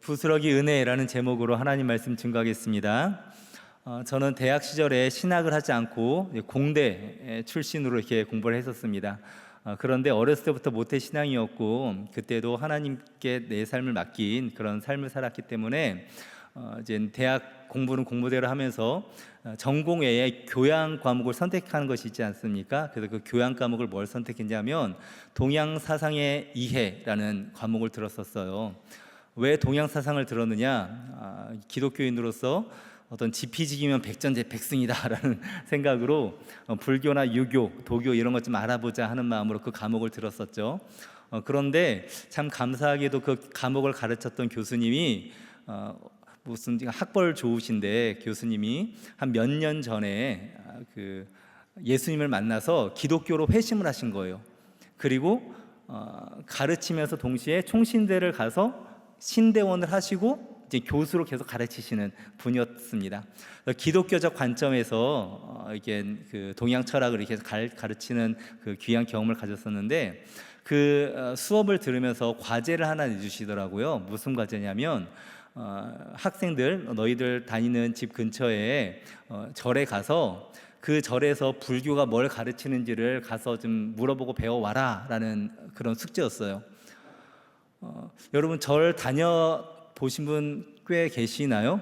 부스러기 은혜라는 제목으로 하나님 말씀 증거하겠습니다. 저는 대학 시절에 신학을 하지 않고 공대 출신으로 이렇게 공부를 했었습니다. 그런데 어렸을 때부터 모태 신앙이었고 그때도 하나님께 내 삶을 맡긴 그런 삶을 살았기 때문에 이제 대학 공부는 공부대로 하면서 전공 외에 교양 과목을 선택하는 것이 있지 않습니까? 그래서 그 교양 과목을 뭘 선택했냐면 동양 사상의 이해라는 과목을 들었었어요. 왜 동양 사상을 들었느냐? 기독교인으로서 어떤 지피지기면 백전백승이다라는 생각으로 불교나 유교, 도교 이런 것 좀 알아보자 하는 마음으로 그 과목을 들었었죠. 그런데 참 감사하게도 그 과목을 가르쳤던 교수님이 무슨 학벌 좋으신데 교수님이 한 몇 년 전에 그 예수님을 만나서 기독교로 회심을 하신 거예요. 그리고 가르치면서 동시에 총신대를 가서 신대원을 하시고 이제 교수로 계속 가르치시는 분이었습니다. 기독교적 관점에서 이게 그 동양 철학을 이렇게 가르치는 그 귀한 경험을 가졌었는데 그 수업을 들으면서 과제를 하나 내주시더라고요. 무슨 과제냐면 학생들 너희들 다니는 집 근처에 절에 가서 그 절에서 불교가 뭘 가르치는지를 가서 좀 물어보고 배워와라 라는 그런 숙제였어요. 여러분 절 다녀보신 분 꽤 계시나요?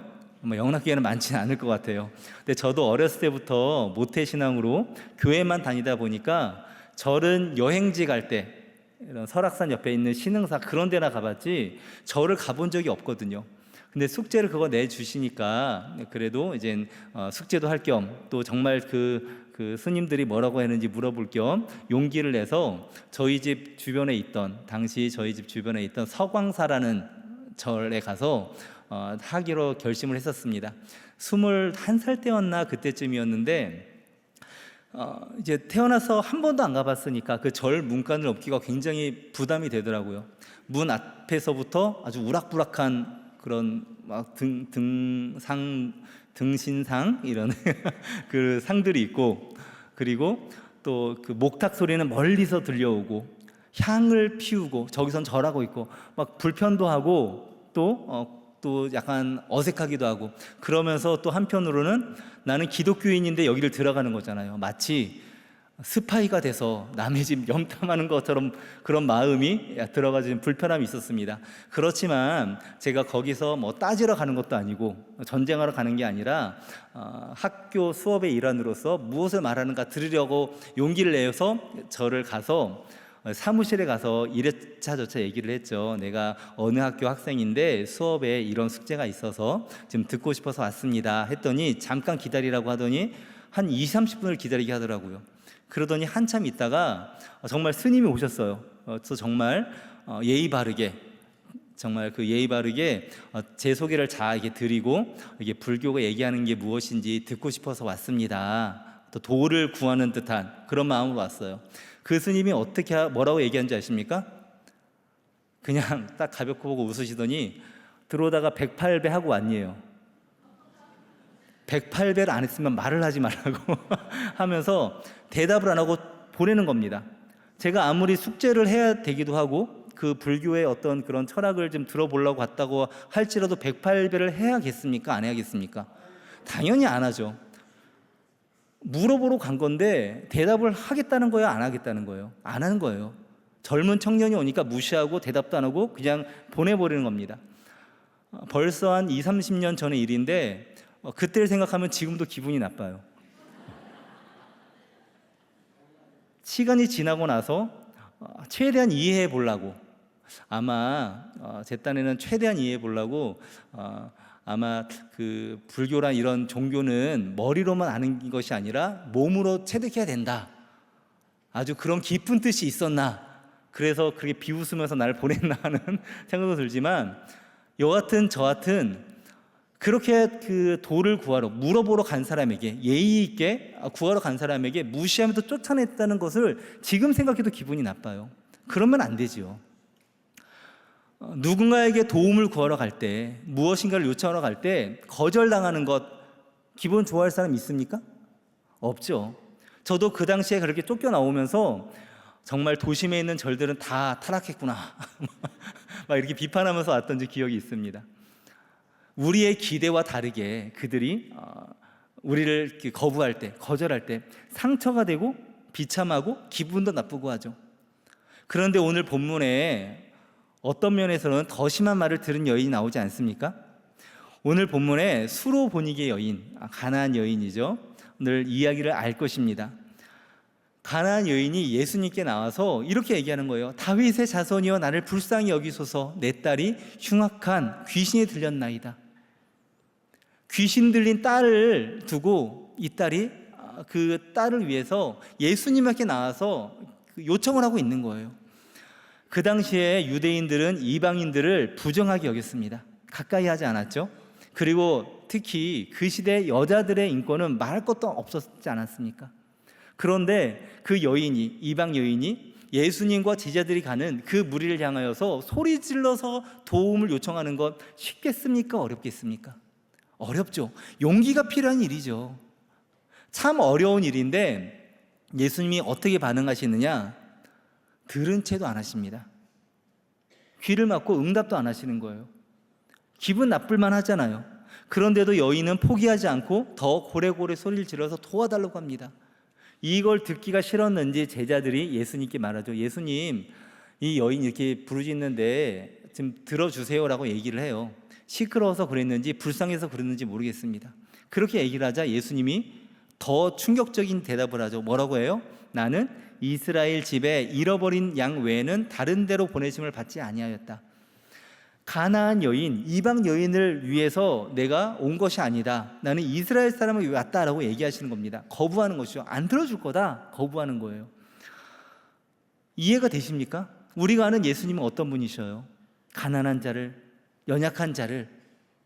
영락교회는 많지는 않을 것 같아요. 근데 저도 어렸을 때부터 모태신앙으로 교회만 다니다 보니까 절은 여행지 갈 때 이런 설악산 옆에 있는 신흥사 그런 데나 가봤지 절을 가본 적이 없거든요. 근데 숙제를 그거 내주시니까 그래도 이제 숙제도 할 겸 또 정말 그 스님들이 뭐라고 했는지 물어볼 겸 용기를 내서 저희 집 주변에 있던 당시 저희 집 주변에 있던 서광사라는 절에 가서 하기로 결심을 했었습니다. 21살 때였나 그때쯤이었는데 이제 태어나서 한 번도 안 가봤으니까 그 절 문간을 넘기가 굉장히 부담이 되더라고요. 문 앞에서부터 아주 우락부락한 그런 막 등신상 이런 그 상들이 있고 그리고 또 그 목탁 소리는 멀리서 들려오고 향을 피우고 저기선 절하고 있고 막 불편도 하고 또 약간 어색하기도 하고 그러면서 또 한편으로는 나는 기독교인인데 여기를 들어가는 거잖아요. 마치 스파이가 돼서 남의 집 염탐하는 것처럼 그런 마음이 들어가지는 불편함이 있었습니다. 그렇지만 제가 거기서 뭐 따지러 가는 것도 아니고 전쟁하러 가는 게 아니라 학교 수업의 일환으로서 무엇을 말하는가 들으려고 용기를 내서 절을 가서 사무실에 가서 이래차 저차 얘기를 했죠. 내가 어느 학교 학생인데 수업에 이런 숙제가 있어서 지금 듣고 싶어서 왔습니다 했더니 잠깐 기다리라고 하더니 한 20-30분을 기다리게 하더라고요. 그러더니 한참 있다가 정말 스님이 오셨어요. 그래서 정말 예의 바르게 정말 그 예의 바르게 제 소개를 잘 이렇게 드리고 이게 불교가 얘기하는 게 무엇인지 듣고 싶어서 왔습니다. 또 도를 구하는 듯한 그런 마음으로 왔어요. 그 스님이 뭐라고 얘기한지 아십니까? 그냥 딱 가볍게 보고 웃으시더니 들어오다가 108배 하고 왔니에요. 108배를 안 했으면 말을 하지 말라고 하면서 대답을 안 하고 보내는 겁니다. 제가 아무리 숙제를 해야 되기도 하고 그 불교의 어떤 그런 철학을 좀 들어보려고 왔다고 할지라도 108배를 해야겠습니까? 안 해야겠습니까? 당연히 안 하죠. 물어보러 간 건데 대답을 하겠다는 거예요? 안 하겠다는 거예요? 안 하는 거예요. 젊은 청년이 오니까 무시하고 대답도 안 하고 그냥 보내버리는 겁니다. 벌써 한 20-30년 전의 일인데 그때를 생각하면 지금도 기분이 나빠요. 시간이 지나고 나서 최대한 이해해 보려고 아마 제 딴에는 최대한 이해해 보려고 아마 그 불교란 이런 종교는 머리로만 아는 것이 아니라 몸으로 체득해야 된다. 아주 그런 깊은 뜻이 있었나. 그래서 그렇게 비웃으면서 나를 보냈나 하는 생각도 들지만 여하튼 저하튼 그렇게 그 도를 구하러 물어보러 간 사람에게 예의 있게 구하러 간 사람에게 무시하면서 쫓아냈다는 것을 지금 생각해도 기분이 나빠요. 그러면 안 되지요. 누군가에게 도움을 구하러 갈 때 무엇인가를 요청하러 갈 때 거절당하는 것 기분 좋아할 사람 있습니까? 없죠. 저도 그 당시에 그렇게 쫓겨나오면서 정말 도심에 있는 절들은 다 타락했구나 막 이렇게 비판하면서 왔던 기억이 있습니다. 우리의 기대와 다르게 그들이 우리를 거부할 때, 거절할 때 상처가 되고 비참하고 기분도 나쁘고 하죠. 그런데 오늘 본문에 어떤 면에서는 더 심한 말을 들은 여인이 나오지 않습니까? 오늘 본문에 수로보니게 여인, 가나안 여인이죠. 오늘 이야기를 알 것입니다. 가나안 여인이 예수님께 나와서 이렇게 얘기하는 거예요. 다윗의 자손이여 나를 불쌍히 여기소서. 내 딸이 흉악한 귀신이 들렸나이다. 귀신 들린 딸을 두고 이 딸이 그 딸을 위해서 예수님께 나와서 요청을 하고 있는 거예요. 그 당시에 유대인들은 이방인들을 부정하게 여겼습니다. 가까이 하지 않았죠. 그리고 특히 그 시대 여자들의 인권은 말할 것도 없었지 않았습니까? 그런데 그 여인이, 이방 여인이 예수님과 제자들이 가는 그 무리를 향하여서 소리 질러서 도움을 요청하는 것 쉽겠습니까? 어렵겠습니까? 어렵죠. 용기가 필요한 일이죠. 참 어려운 일인데 예수님이 어떻게 반응하시느냐? 들은 채도 안 하십니다. 귀를 막고 응답도 안 하시는 거예요. 기분 나쁠만 하잖아요. 그런데도 여인은 포기하지 않고 더 고래고래 소리를 질러서 도와달라고 합니다. 이걸 듣기가 싫었는지 제자들이 예수님께 말하죠. 예수님, 이 여인 이렇게 부르짖는데 좀 들어주세요라고 얘기를 해요. 시끄러워서 그랬는지 불쌍해서 그랬는지 모르겠습니다. 그렇게 얘기를 하자 예수님이 더 충격적인 대답을 하죠. 뭐라고 해요? 나는 이스라엘 집에 잃어버린 양 외에는 다른 데로 보내심을 받지 아니하였다. 가나안 여인, 이방 여인을 위해서 내가 온 것이 아니다. 나는 이스라엘 사람을 위해 왔다라고 얘기하시는 겁니다. 거부하는 것이죠. 안 들어줄 거다. 거부하는 거예요. 이해가 되십니까? 우리가 아는 예수님은 어떤 분이셔요? 가난한 자를, 연약한 자를,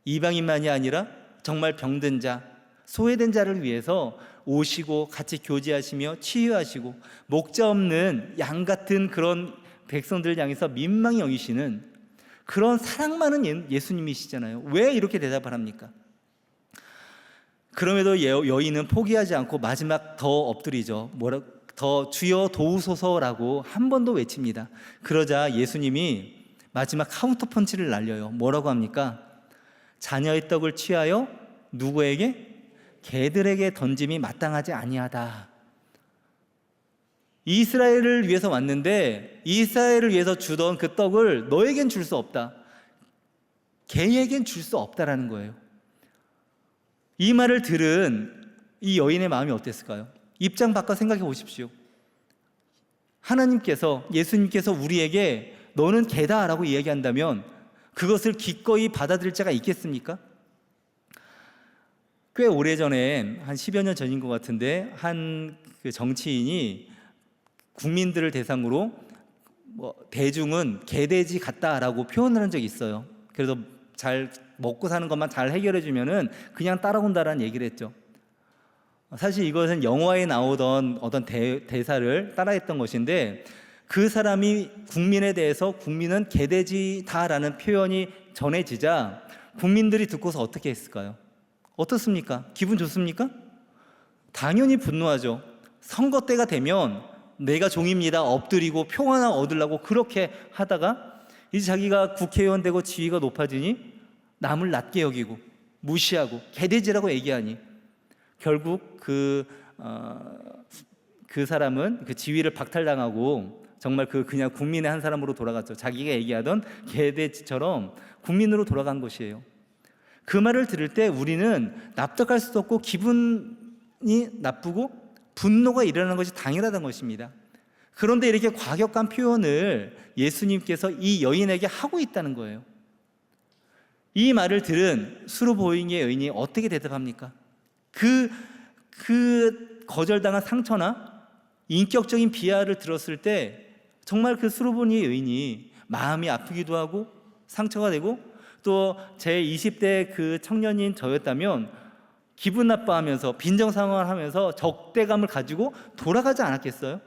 이방인만이 아니라 정말 병든 자, 소외된 자를 위해서 오시고 같이 교제하시며 치유하시고 목자 없는 양 같은 그런 백성들 향해서 민망히 여기시는 그런 사랑 많은 예수님이시잖아요. 왜 이렇게 대답을 합니까? 그럼에도 여인은 포기하지 않고 마지막 더 엎드리죠. 더 주여 도우소서라고 한 번 더 외칩니다. 그러자 예수님이 마지막 카운터 펀치를 날려요. 뭐라고 합니까? 자녀의 떡을 취하여 누구에게? 개들에게 던짐이 마땅하지 아니하다. 이스라엘을 위해서 왔는데 이스라엘을 위해서 주던 그 떡을 너에겐 줄 수 없다. 개에겐 줄 수 없다라는 거예요. 이 말을 들은 이 여인의 마음이 어땠을까요? 입장 바꿔 생각해 보십시오. 하나님께서, 예수님께서 우리에게 너는 개다라고 이야기한다면 그것을 기꺼이 받아들일 자가 있겠습니까? 꽤 오래전에 한 10여 년 전인 것 같은데 한 그 정치인이 국민들을 대상으로 대중은 개돼지 같다라고 표현을 한 적이 있어요. 그래서 잘 먹고 사는 것만 잘 해결해 주면은 그냥 따라온다라는 얘기를 했죠. 사실 이것은 영화에 나오던 어떤 대사를 따라했던 것인데 그 사람이 국민에 대해서 국민은 개돼지다라는 표현이 전해지자 국민들이 듣고서 어떻게 했을까요? 어떻습니까? 기분 좋습니까? 당연히 분노하죠. 선거 때가 되면 내가 종입니다 엎드리고 표 하나 얻으려고 그렇게 하다가 이제 자기가 국회의원 되고 지위가 높아지니 남을 낮게 여기고 무시하고 개돼지라고 얘기하니 결국 그 사람은 그 지위를 박탈당하고 정말 그냥 국민의 한 사람으로 돌아갔죠. 자기가 얘기하던 개돼지처럼 국민으로 돌아간 것이에요. 그 말을 들을 때 우리는 납득할 수도 없고 기분이 나쁘고 분노가 일어나는 것이 당연하다는 것입니다. 그런데 이렇게 과격한 표현을 예수님께서 이 여인에게 하고 있다는 거예요. 이 말을 들은 수로보니게 여인이 어떻게 대답합니까? 그 거절당한 상처나 인격적인 비하를 들었을 때 정말 그 수로보니 여인이 마음이 아프기도 하고 상처가 되고 또 제 20대 그 청년인 저였다면 기분 나빠하면서 빈정상황을 하면서 적대감을 가지고 돌아가지 않았겠어요?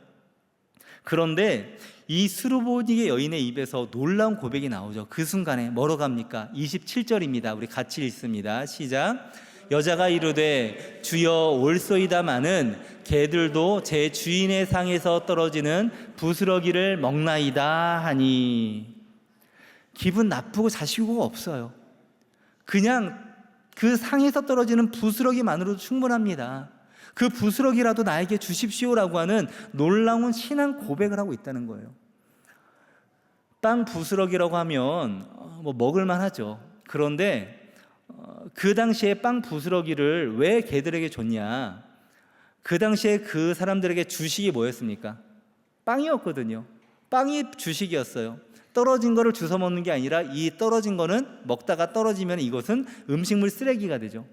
그런데 이 수로보니게 여인의 입에서 놀라운 고백이 나오죠. 그 순간에 뭐로 갑니까? 27절입니다. 우리 같이 읽습니다. 시작. 여자가 이르되 주여 올소이다마는 개들도 제 주인의 상에서 떨어지는 부스러기를 먹나이다 하니. 기분 나쁘고 자시고가 없어요. 그냥 그 상에서 떨어지는 부스러기만으로도 충분합니다. 그 부스러기라도 나에게 주십시오라고 하는 놀라운 신앙 고백을 하고 있다는 거예요. 빵 부스러기라고 하면 먹을만 하죠. 그런데 그 당시에 빵 부스러기를 왜 개들에게 줬냐? 그 당시에 그 사람들에게 주식이 뭐였습니까? 빵이었거든요. 빵이 주식이었어요. 떨어진 거를 주워 먹는 게 아니라 이 떨어진 거는 먹다가 떨어지면 이것은 음식물 쓰레기가 되죠.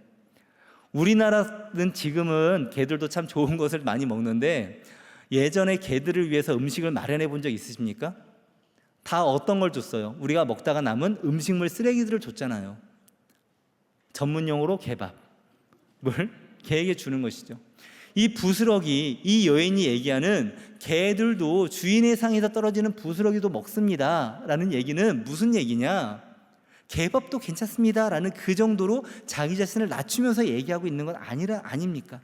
우리나라는 지금은 개들도 참 좋은 것을 많이 먹는데 예전에 개들을 위해서 음식을 마련해 본 적 있으십니까? 다 어떤 걸 줬어요? 우리가 먹다가 남은 음식물 쓰레기들을 줬잖아요. 전문 용어로 개밥을 개에게 주는 것이죠. 이 부스러기, 이 여인이 얘기하는 개들도 주인의 상에서 떨어지는 부스러기도 먹습니다 라는 얘기는 무슨 얘기냐? 개밥도 괜찮습니다 라는 그 정도로 자기 자신을 낮추면서 얘기하고 있는 건 아닙니까?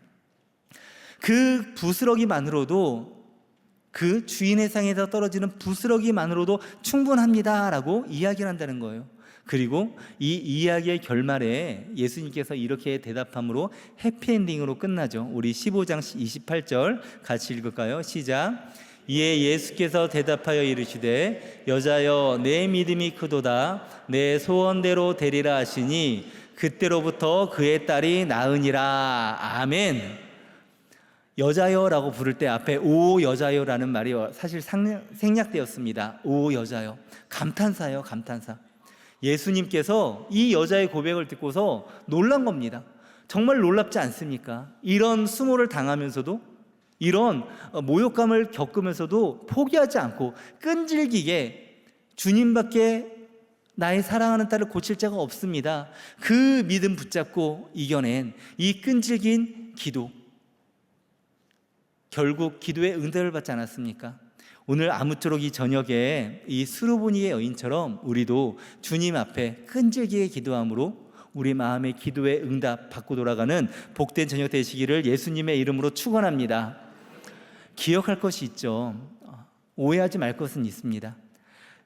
그 부스러기만으로도, 그 주인의 상에서 떨어지는 부스러기만으로도 충분합니다 라고 이야기를 한다는 거예요. 그리고 이 이야기의 결말에 예수님께서 이렇게 대답함으로 해피엔딩으로 끝나죠. 우리 15장 28절 같이 읽을까요? 시작. 이에 예수께서 대답하여 이르시되 여자여 내 믿음이 크도다 내 소원대로 되리라 하시니 그때로부터 그의 딸이 나으니라. 아멘. 여자여라고 부를 때 앞에 오 여자여라는 말이 사실 생략되었습니다. 오 여자여. 감탄사예요. 감탄사. 예수님께서 이 여자의 고백을 듣고서 놀란 겁니다. 정말 놀랍지 않습니까? 이런 수모를 당하면서도, 이런 모욕감을 겪으면서도 포기하지 않고 끈질기게 주님밖에 나의 사랑하는 딸을 고칠 자가 없습니다. 그 믿음 붙잡고 이겨낸 이 끈질긴 기도, 결국 기도의 응답을 받지 않았습니까? 오늘 아무쪼록 이 저녁에 이 수르보니의 여인처럼 우리도 주님 앞에 끈질기게 기도함으로 우리 마음의 기도의 응답 받고 돌아가는 복된 저녁 되시기를 예수님의 이름으로 축원합니다. 기억할 것이 있죠. 오해하지 말 것은 있습니다.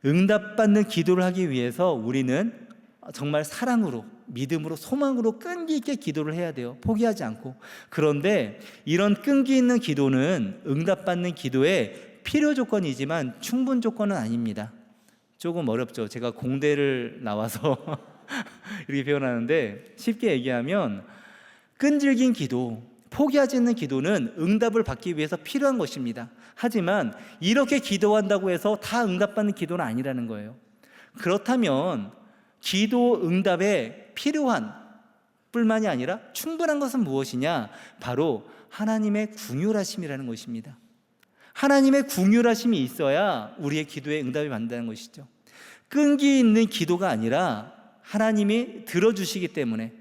응답받는 기도를 하기 위해서 우리는 정말 사랑으로, 믿음으로, 소망으로 끈기 있게 기도를 해야 돼요. 포기하지 않고. 그런데 이런 끈기 있는 기도는 응답받는 기도의 필요 조건이지만 충분 조건은 아닙니다. 조금 어렵죠. 제가 공대를 나와서 이렇게 표현하는데 쉽게 얘기하면 끈질긴 기도, 포기하지 않는 기도는 응답을 받기 위해서 필요한 것입니다. 하지만 이렇게 기도한다고 해서 다 응답받는 기도는 아니라는 거예요. 그렇다면 기도 응답에 필요한 뿐만이 아니라 충분한 것은 무엇이냐? 바로 하나님의 궁휼하심이라는 것입니다. 하나님의 궁휼하심이 있어야 우리의 기도에 응답이 받는다는 것이죠. 끈기 있는 기도가 아니라 하나님이 들어주시기 때문에,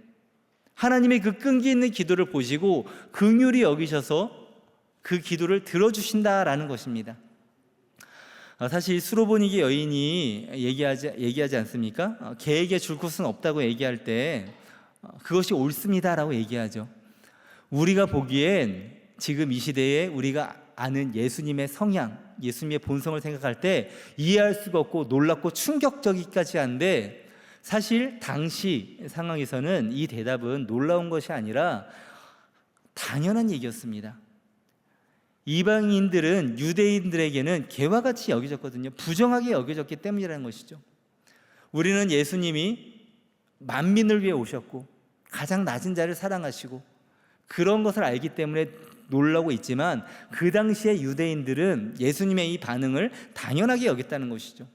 하나님의 그 끈기 있는 기도를 보시고 긍휼히 여기셔서 그 기도를 들어주신다라는 것입니다. 사실 수로보니게 여인이 얘기하지 않습니까? 개에게 줄 것은 없다고 얘기할 때 그것이 옳습니다라고 얘기하죠. 우리가 보기엔 지금 이 시대에 우리가 아는 예수님의 성향, 예수님의 본성을 생각할 때 이해할 수가 없고 놀랍고 충격적이기까지 한데, 사실 당시 상황에서는 이 대답은 놀라운 것이 아니라 당연한 얘기였습니다. 이방인들은 유대인들에게는 개와 같이 여겨졌거든요. 부정하게 여겨졌기 때문이라는 것이죠. 우리는 예수님이 만민을 위해 오셨고 가장 낮은 자를 사랑하시고 그런 것을 알기 때문에 놀라고 있지만, 그 당시에 유대인들은 예수님의 이 반응을 당연하게 여겼다는 것이죠.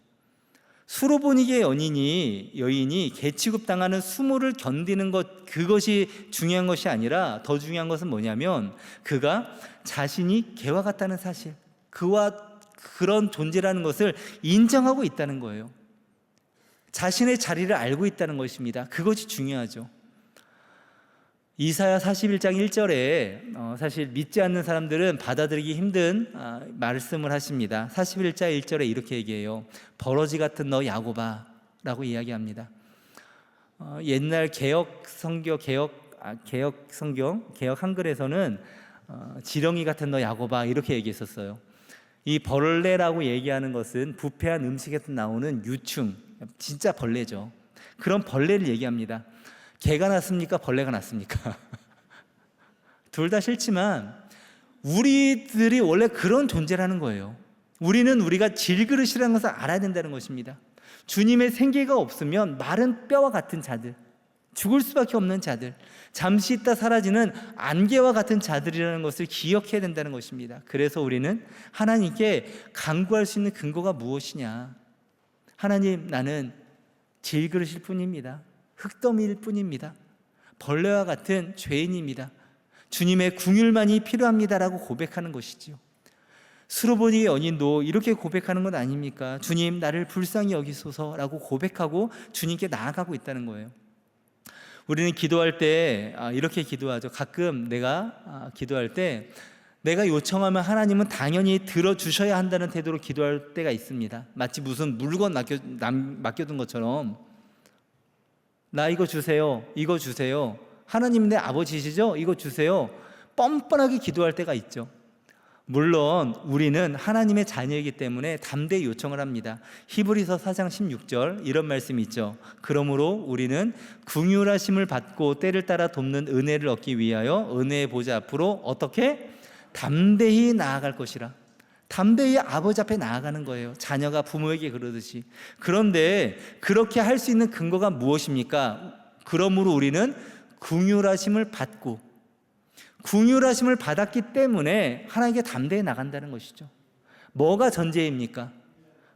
수로보니게 여인이 개 취급당하는 수모를 견디는 것, 그것이 중요한 것이 아니라 더 중요한 것은 뭐냐면 그가 자신이 개와 같다는 사실, 그와 그런 존재라는 것을 인정하고 있다는 거예요. 자신의 자리를 알고 있다는 것입니다. 그것이 중요하죠. 이사야 41장 1절에 사실 믿지 않는 사람들은 받아들이기 힘든 말씀을 하십니다. 41장 1절에 이렇게 얘기해요. 버러지 같은 너 야곱아 라고 이야기합니다. 옛날 개혁 성경, 개혁 개역 성경, 개역 한글에서는 지렁이 같은 너 야곱아 이렇게 얘기했었어요. 이 벌레라고 얘기하는 것은 부패한 음식에서 나오는 유충, 진짜 벌레죠. 그런 벌레를 얘기합니다. 개가 낫습니까? 벌레가 낫습니까? 둘 다 싫지만 우리들이 원래 그런 존재라는 거예요. 우리는 우리가 질그릇이라는 것을 알아야 된다는 것입니다. 주님의 생기가 없으면 마른 뼈와 같은 자들, 죽을 수밖에 없는 자들, 잠시 있다 사라지는 안개와 같은 자들이라는 것을 기억해야 된다는 것입니다. 그래서 우리는 하나님께 간구할 수 있는 근거가 무엇이냐? 하나님, 나는 질그릇일 뿐입니다. 흙더미일 뿐입니다. 벌레와 같은 죄인입니다. 주님의 긍휼만이 필요합니다라고 고백하는 것이지요. 수로보니의 연인도 이렇게 고백하는 것 아닙니까? 주님, 나를 불쌍히 여기소서라고 고백하고 주님께 나아가고 있다는 거예요. 우리는 기도할 때 이렇게 기도하죠. 가끔 내가 기도할 때 내가 요청하면 하나님은 당연히 들어주셔야 한다는 태도로 기도할 때가 있습니다. 마치 무슨 물건 맡겨둔 것처럼, 나 이거 주세요, 이거 주세요, 하나님 내 아버지시죠? 이거 주세요, 뻔뻔하게 기도할 때가 있죠. 물론 우리는 하나님의 자녀이기 때문에 담대히 요청을 합니다. 히브리서 4장 16절 이런 말씀이 있죠. 그러므로 우리는 긍휼하심을 받고 때를 따라 돕는 은혜를 얻기 위하여 은혜의 보좌 앞으로 어떻게? 담대히 나아갈 것이라. 담대히 아버지 앞에 나아가는 거예요. 자녀가 부모에게 그러듯이. 그런데 그렇게 할 수 있는 근거가 무엇입니까? 그러므로 우리는 긍휼하심을 받고, 긍휼하심을 받았기 때문에 하나님께 담대히 나간다는 것이죠. 뭐가 전제입니까?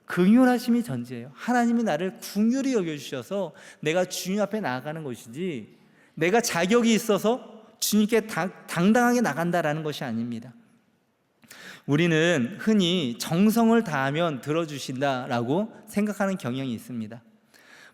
긍휼하심이 전제예요. 하나님이 나를 긍휼히 여겨주셔서 내가 주님 앞에 나아가는 것이지, 내가 자격이 있어서 주님께 당당하게 나간다라는 것이 아닙니다. 우리는 흔히 정성을 다하면 들어주신다라고 생각하는 경향이 있습니다.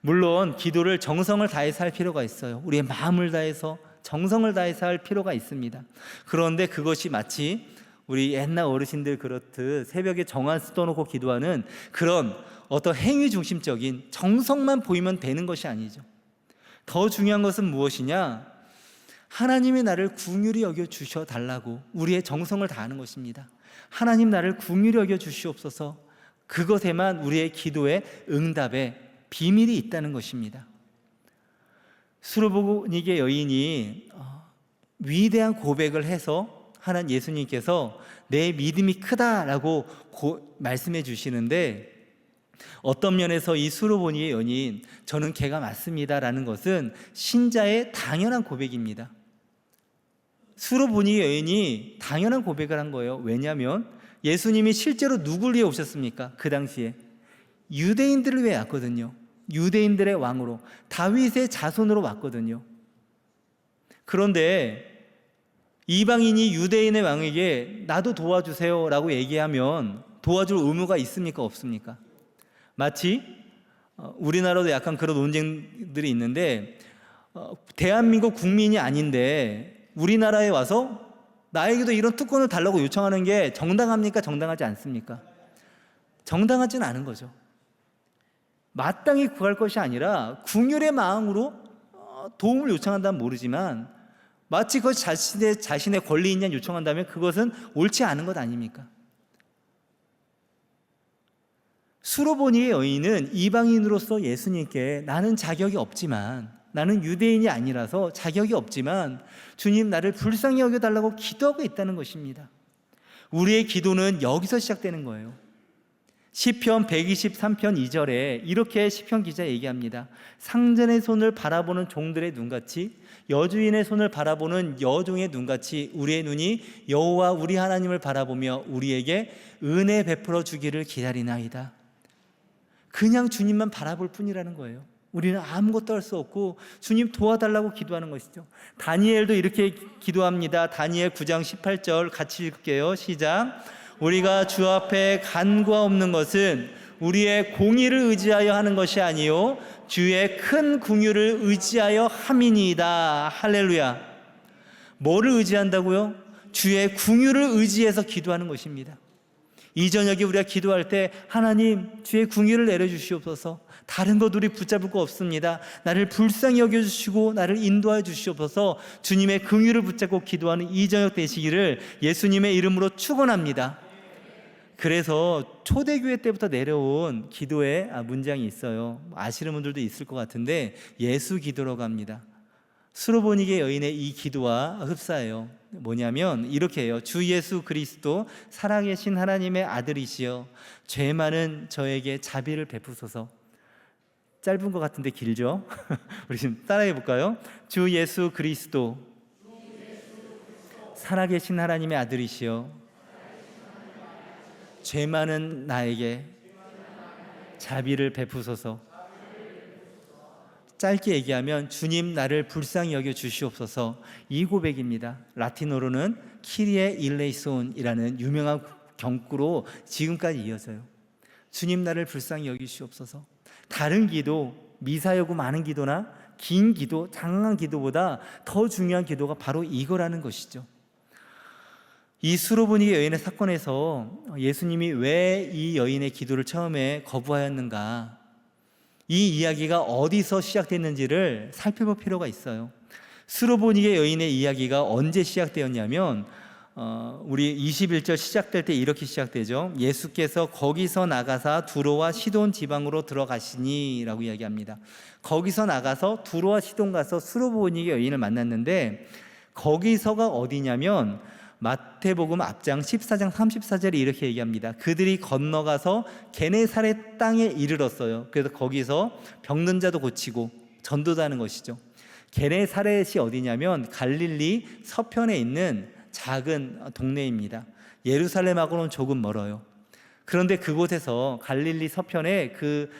물론 기도를 정성을 다해서 할 필요가 있어요. 우리의 마음을 다해서, 정성을 다해서 할 필요가 있습니다. 그런데 그것이 마치 우리 옛날 어르신들 그렇듯 새벽에 정한 떠놓고 기도하는 그런 어떤 행위 중심적인 정성만 보이면 되는 것이 아니죠. 더 중요한 것은 무엇이냐? 하나님이 나를 긍휼히 여겨 주셔 달라고 우리의 정성을 다하는 것입니다. 하나님, 나를 긍휼히 여겨 주시옵소서. 그것에만 우리의 기도의 응답에 비밀이 있다는 것입니다. 수로보니게 여인이 위대한 고백을 해서 하나님 예수님께서 내 믿음이 크다라고 말씀해 주시는데, 어떤 면에서 이 수로보니의 여인, 저는 걔가 맞습니다라는 것은 신자의 당연한 고백입니다. 수로보니의 여인이 당연한 고백을 한 거예요. 왜냐하면 예수님이 실제로 누굴 위해 오셨습니까? 그 당시에 유대인들을 위해 왔거든요. 유대인들의 왕으로, 다윗의 자손으로 왔거든요. 그런데 이방인이 유대인의 왕에게 나도 도와주세요 라고 얘기하면 도와줄 의무가 있습니까? 없습니까? 마치 우리나라도 약간 그런 논쟁들이 있는데, 대한민국 국민이 아닌데 우리나라에 와서 나에게도 이런 특권을 달라고 요청하는 게 정당합니까? 정당하지 않습니까? 정당하지는 않은 거죠. 마땅히 구할 것이 아니라 긍휼의 마음으로 도움을 요청한다면 모르지만, 마치 그것이 자신의 권리 있냐 요청한다면 그것은 옳지 않은 것 아닙니까? 수로보니의 여인은 이방인으로서 예수님께 나는 자격이 없지만, 나는 유대인이 아니라서 자격이 없지만 주님, 나를 불쌍히 여겨달라고 기도하고 있다는 것입니다. 우리의 기도는 여기서 시작되는 거예요. 시편 123편 2절에 이렇게 시편 기자 얘기합니다. 상전의 손을 바라보는 종들의 눈같이, 여주인의 손을 바라보는 여종의 눈같이 우리의 눈이 여호와 우리 하나님을 바라보며 우리에게 은혜 베풀어 주기를 기다리나이다. 그냥 주님만 바라볼 뿐이라는 거예요. 우리는 아무것도 할 수 없고 주님 도와달라고 기도하는 것이죠. 다니엘도 이렇게 기도합니다. 다니엘 9장 18절 같이 읽을게요. 시작. 우리가 주 앞에 간구가 없는 것은 우리의 공의를 의지하여 하는 것이 아니요 주의 큰 긍휼을 의지하여 함이니이다. 할렐루야. 뭐를 의지한다고요? 주의 긍휼을 의지해서 기도하는 것입니다. 이 저녁에 우리가 기도할 때 하나님 주의 궁유를 내려주시옵소서. 다른 것 우리 붙잡을 거 없습니다. 나를 불쌍히 여겨주시고 나를 인도하여 주시옵소서. 주님의 긍휼을 붙잡고 기도하는 이 저녁 되시기를 예수님의 이름으로 축원합니다. 그래서 초대교회 때부터 내려온 기도의 문장이 있어요. 아시는 분들도 있을 것 같은데 예수 기도라고 합니다. 수로보니게 여인의 이 기도와 흡사해요. 뭐냐면 이렇게 해요. 주 예수 그리스도 살아계신 하나님의 아들이시여 죄 많은 저에게 자비를 베푸소서. 짧은 것 같은데 길죠? 우리 지금 따라해 볼까요? 주 예수 그리스도 살아계신 하나님의 아들이시여 죄 많은 나에게 자비를 베푸소서. 짧게 얘기하면 주님 나를 불쌍히 여겨 주시옵소서. 이 고백입니다. 라틴어로는 키리에 일레이손이라는 유명한 경구로 지금까지 이어져요. 주님 나를 불쌍히 여기시옵소서. 다른 기도, 미사여구 많은 기도나 긴 기도, 장황한 기도보다 더 중요한 기도가 바로 이거라는 것이죠. 이 수로보니게 여인의 사건에서 예수님이 왜 이 여인의 기도를 처음에 거부하였는가, 이 이야기가 어디서 시작됐는지를 살펴볼 필요가 있어요. 수로보니게 여인의 이야기가 언제 시작되었냐면 우리 21절 시작될 때 이렇게 시작되죠. 예수께서 거기서 나가사 두로와 시돈 지방으로 들어가시니 라고 이야기합니다. 거기서 나가서 두로와 시돈 가서 수로보니게 여인을 만났는데, 거기서가 어디냐면 마태복음 앞장 14장 34절에 이렇게 얘기합니다. 그들이 건너가서 게네사렛 땅에 이르렀어요. 그래서 거기서 병든 자도 고치고 전도도 하는 것이죠. 게네사렛이 어디냐면 갈릴리 서편에 있는 작은 동네입니다. 예루살렘하고는 조금 멀어요. 그런데 그곳에서 갈릴리 서편의 그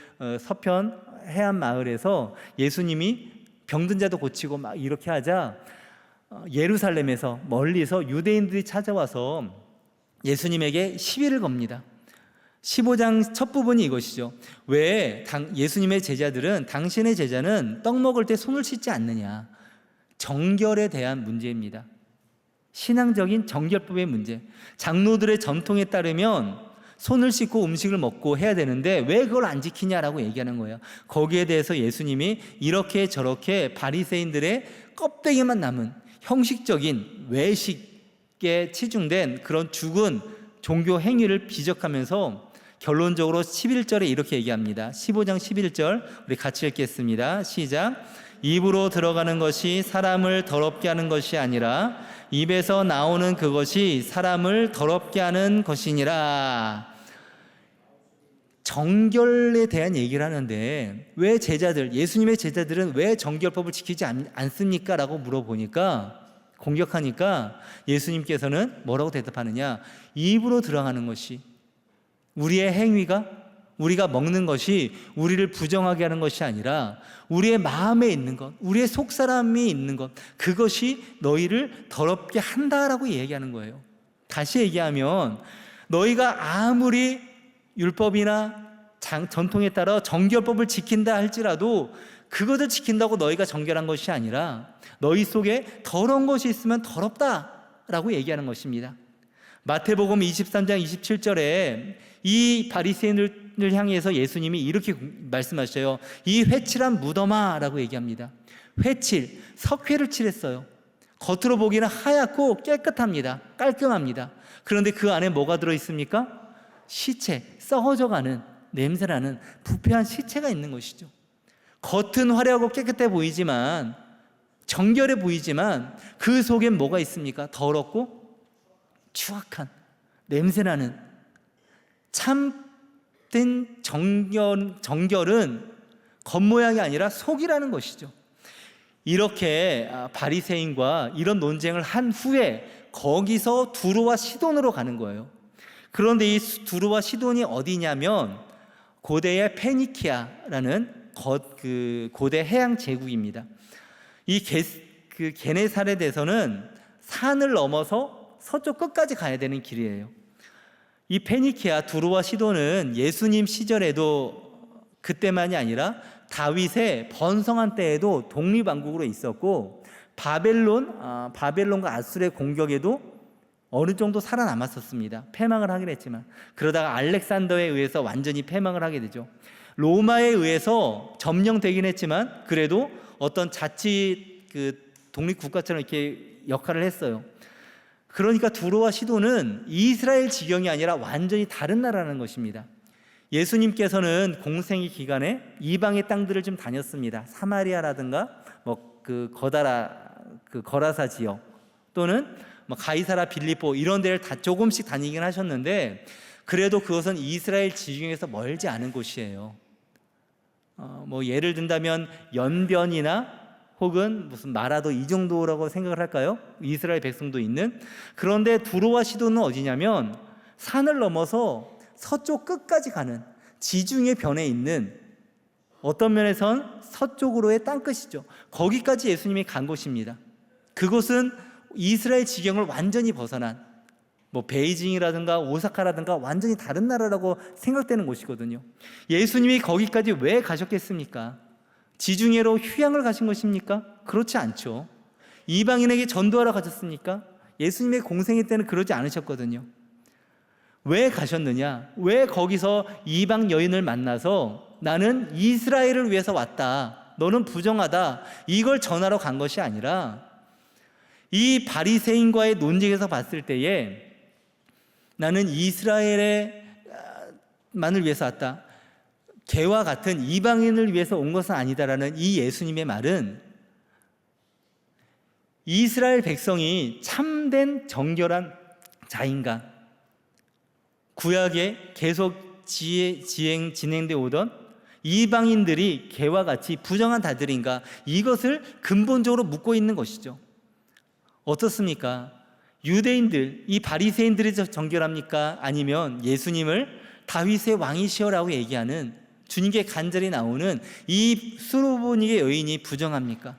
서편 해안 마을에서 예수님이 병든 자도 고치고 막 이렇게 하자 예루살렘에서 멀리서 유대인들이 찾아와서 예수님에게 시비를 겁니다. 15장 첫 부분이 이것이죠. 왜 예수님의 제자들은 당신의 제자는 떡 먹을 때 손을 씻지 않느냐. 정결에 대한 문제입니다. 신앙적인 정결법의 문제. 장로들의 전통에 따르면 손을 씻고 음식을 먹고 해야 되는데 왜 그걸 안 지키냐라고 얘기하는 거예요. 거기에 대해서 예수님이 이렇게 저렇게 바리새인들의 껍데기만 남은 형식적인 외식에 치중된 그런 죽은 종교 행위를 비적하면서 결론적으로 11절에 이렇게 얘기합니다. 15장 11절 우리 같이 읽겠습니다. 시작. 입으로 들어가는 것이 사람을 더럽게 하는 것이 아니라 입에서 나오는 그것이 사람을 더럽게 하는 것이니라. 정결에 대한 얘기를 하는데 왜 예수님의 제자들은 왜 정결법을 지키지 않습니까? 라고 물어보니까, 공격하니까 예수님께서는 뭐라고 대답하느냐. 입으로 들어가는 것이, 우리의 행위가, 우리가 먹는 것이 우리를 부정하게 하는 것이 아니라 우리의 마음에 있는 것, 우리의 속사람이 있는 것, 그것이 너희를 더럽게 한다라고 얘기하는 거예요. 다시 얘기하면 너희가 아무리 율법이나 전통에 따라 정결법을 지킨다 할지라도 그것을 지킨다고 너희가 정결한 것이 아니라 너희 속에 더러운 것이 있으면 더럽다라고 얘기하는 것입니다. 마태복음 23장 27절에 이 바리새인을 향해서 예수님이 이렇게 말씀하셔요. 이 회칠한 무덤아 라고 얘기합니다. 회칠, 석회를 칠했어요. 겉으로 보기는 하얗고 깨끗합니다. 깔끔합니다. 그런데 그 안에 뭐가 들어있습니까? 시체, 썩어져가는 냄새나는 부패한 시체가 있는 것이죠. 겉은 화려하고 깨끗해 보이지만, 정결해 보이지만 그 속엔 뭐가 있습니까? 더럽고 추악한 냄새나는. 참된 정결은 겉모양이 아니라 속이라는 것이죠. 이렇게 바리새인과 이런 논쟁을 한 후에 거기서 두로와 시돈으로 가는 거예요. 그런데 이 두로와 시돈이 어디냐면 고대의 페니키아라는 고대 해양 제국입니다. 이 게네사렛에서는 산을 넘어서 서쪽 끝까지 가야 되는 길이에요. 이 페니키아, 두로와 시돈은 예수님 시절에도 그때만이 아니라 다윗의 번성한 때에도 독립왕국으로 있었고 바벨론과 아수르의 공격에도 어느 정도 살아남았었습니다. 패망을 하긴 했지만. 그러다가 알렉산더에 의해서 완전히 패망을 하게 되죠. 로마에 의해서 점령되긴 했지만 그래도 어떤 자치 독립국가처럼 이렇게 역할을 했어요. 그러니까 두로와 시도는 이스라엘 지경이 아니라 완전히 다른 나라라는 것입니다. 예수님께서는 공생의 기간에 이방의 땅들을 좀 다녔습니다. 사마리아라든가 거라사 지역 또는 가이사라 빌립보 이런 데를 다 조금씩 다니긴 하셨는데 그래도 그것은 이스라엘 지경에서 멀지 않은 곳이에요. 예를 든다면 연변이나 혹은 무슨 마라도 이 정도라고 생각을 할까요? 이스라엘 백성도 있는. 그런데 두로와 시도는 어디냐면 산을 넘어서 서쪽 끝까지 가는 지중해 변에 있는, 어떤 면에선 서쪽으로의 땅끝이죠. 거기까지 예수님이 간 곳입니다. 그곳은 이스라엘 지경을 완전히 벗어난 베이징이라든가 오사카라든가 완전히 다른 나라라고 생각되는 곳이거든요. 예수님이 거기까지 왜 가셨겠습니까? 지중해로 휴양을 가신 것입니까? 그렇지 않죠. 이방인에게 전도하러 가셨습니까? 예수님의 공생애 때는 그러지 않으셨거든요. 왜 가셨느냐? 왜 거기서 이방 여인을 만나서 나는 이스라엘을 위해서 왔다, 너는 부정하다, 이걸 전하러 간 것이 아니라 이 바리새인과의 논쟁에서 봤을 때에 나는 이스라엘만을 위해서 왔다, 개와 같은 이방인을 위해서 온 것은 아니다라는 이 예수님의 말은 이스라엘 백성이 참된 정결한 자인가, 구약에 계속 진행돼 오던 이방인들이 개와 같이 부정한 자들인가, 이것을 근본적으로 묻고 있는 것이죠. 어떻습니까? 유대인들, 이 바리새인들이 정결합니까? 아니면 예수님을 다윗의 왕이시여라고 얘기하는, 주님께 간절히 나오는 이 수로보니게 여인이 부정합니까?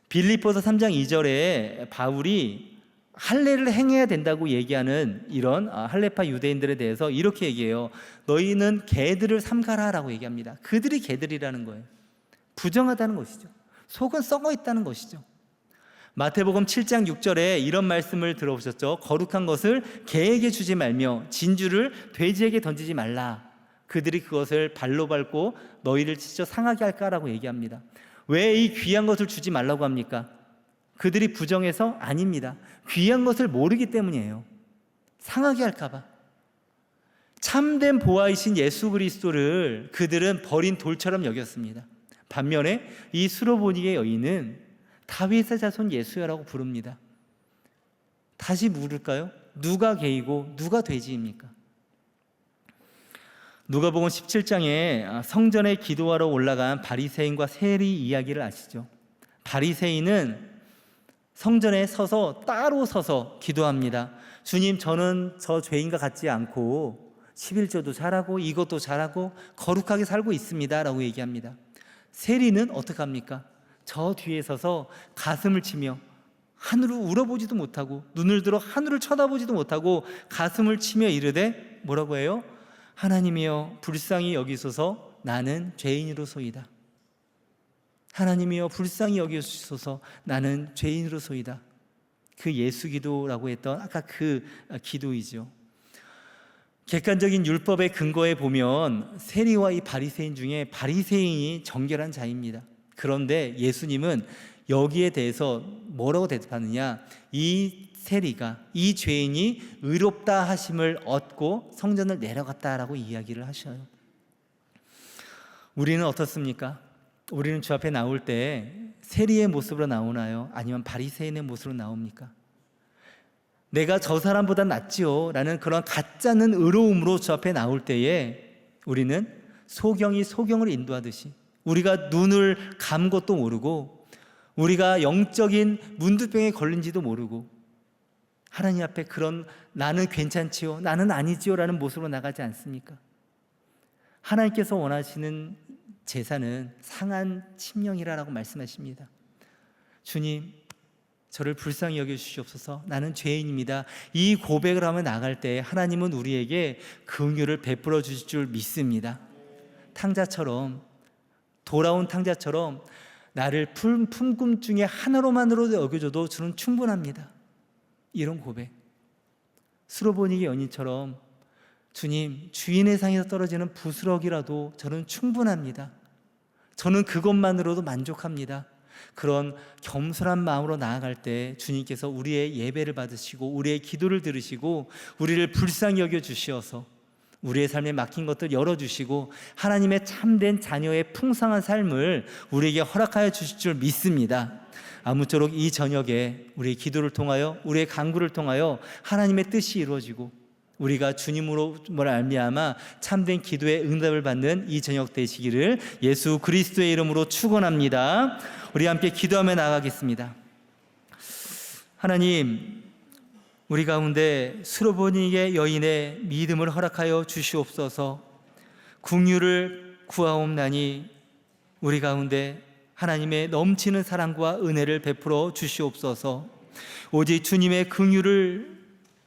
빌립보서 3장 2절에 바울이 할례를 행해야 된다고 얘기하는 이런 할례파 유대인들에 대해서 이렇게 얘기해요. 너희는 개들을 삼가라라고 얘기합니다. 그들이 개들이라는 거예요. 부정하다는 것이죠. 속은 썩어 있다는 것이죠. 마태복음 7장 6절에 이런 말씀을 들어보셨죠? 거룩한 것을 개에게 주지 말며 진주를 돼지에게 던지지 말라. 그들이 그것을 발로 밟고 너희를 찢어 상하게 할까라고 얘기합니다. 왜 이 귀한 것을 주지 말라고 합니까? 그들이 부정해서? 아닙니다. 귀한 것을 모르기 때문이에요. 상하게 할까 봐. 참된 보아이신 예수 그리스도를 그들은 버린 돌처럼 여겼습니다. 반면에 이 수로보니게 여인은 다윗의 자손 예수야라고 부릅니다. 다시 물을까요? 누가 개이고 누가 돼지입니까? 누가복음 17장에 성전에 기도하러 올라간 바리새인과 세리 이야기를 아시죠? 바리새인은 성전에 따로 서서 기도합니다. 주님, 저는 저 죄인과 같지 않고 11조도 잘하고 이것도 잘하고 거룩하게 살고 있습니다 라고 얘기합니다. 세리는 어떻게 합니까? 저 뒤에 서서 가슴을 치며 하늘을 울어보지도 못하고 눈을 들어 하늘을 쳐다보지도 못하고 가슴을 치며 이르되 뭐라고 해요? 하나님이여 불쌍히 여기소서, 나는 죄인으로소이다. 하나님이여 불쌍히 여기소서, 나는 죄인으로소이다. 그 예수 기도라고 했던 아까 그 기도이죠. 객관적인 율법의 근거에 보면 세리와 이 바리새인 중에 바리새인이 정결한 자입니다. 그런데 예수님은 여기에 대해서 뭐라고 대답하느냐? 이 세리가, 이 죄인이 의롭다 하심을 얻고 성전을 내려갔다라고 이야기를 하셔요. 우리는 어떻습니까? 우리는 주 앞에 나올 때 세리의 모습으로 나오나요? 아니면 바리새인의 모습으로 나옵니까? 내가 저 사람보다 낫지요 라는 그런 가짜는 의로움으로 주 앞에 나올 때에 우리는 소경이 소경을 인도하듯이 우리가 눈을 감 것도 모르고 우리가 영적인 문두병에 걸린지도 모르고 하나님 앞에 그런 나는 괜찮지요, 나는 아니지요 라는 모습으로 나가지 않습니까? 하나님께서 원하시는 제사는 상한 침령이라고 말씀하십니다. 주님, 저를 불쌍히 여겨주시옵소서, 나는 죄인입니다. 이 고백을 하며 나갈 때 하나님은 우리에게 긍휼을 베풀어 주실 줄 믿습니다. 탕자처럼, 돌아온 탕자처럼 나를 품꿈 중에 하나로만으로 여겨줘도 저는 충분합니다. 이런 고백, 수로보니게 여인처럼 주님, 주인의 상에서 떨어지는 부스럭이라도 저는 충분합니다. 저는 그것만으로도 만족합니다. 그런 겸손한 마음으로 나아갈 때 주님께서 우리의 예배를 받으시고 우리의 기도를 들으시고 우리를 불쌍히 여겨 주시어서 우리의 삶에 막힌 것들 열어주시고 하나님의 참된 자녀의 풍성한 삶을 우리에게 허락하여 주실 줄 믿습니다. 아무쪼록 이 저녁에 우리의 기도를 통하여 우리의 간구를 통하여 하나님의 뜻이 이루어지고 우리가 주님으로 말미암아 참된 기도의 응답을 받는 이 저녁 되시기를 예수 그리스도의 이름으로 축원합니다. 우리 함께 기도하며 나가겠습니다. 하나님, 우리 가운데 수로보니게 여인의 믿음을 허락하여 주시옵소서. 긍휼을 구하옵나니 우리 가운데 하나님의 넘치는 사랑과 은혜를 베풀어 주시옵소서. 오직 주님의 긍휼을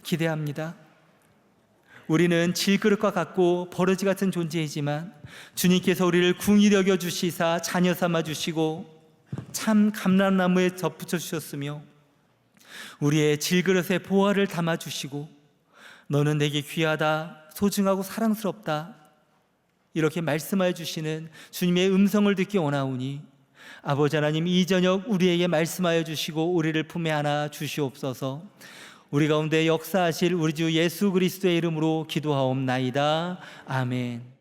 기대합니다. 우리는 질그릇과 같고 버러지 같은 존재이지만 주님께서 우리를 긍휼히 여겨 주시사 자녀 삼아 주시고 참 감람나무에 덧붙여 주셨으며 우리의 질그릇에 보화를 담아 주시고 너는 내게 귀하다, 소중하고 사랑스럽다 이렇게 말씀하여 주시는 주님의 음성을 듣기 원하오니 아버지 하나님, 이 저녁 우리에게 말씀하여 주시고 우리를 품에 안아 주시옵소서. 우리 가운데 역사하실 우리 주 예수 그리스도의 이름으로 기도하옵나이다. 아멘.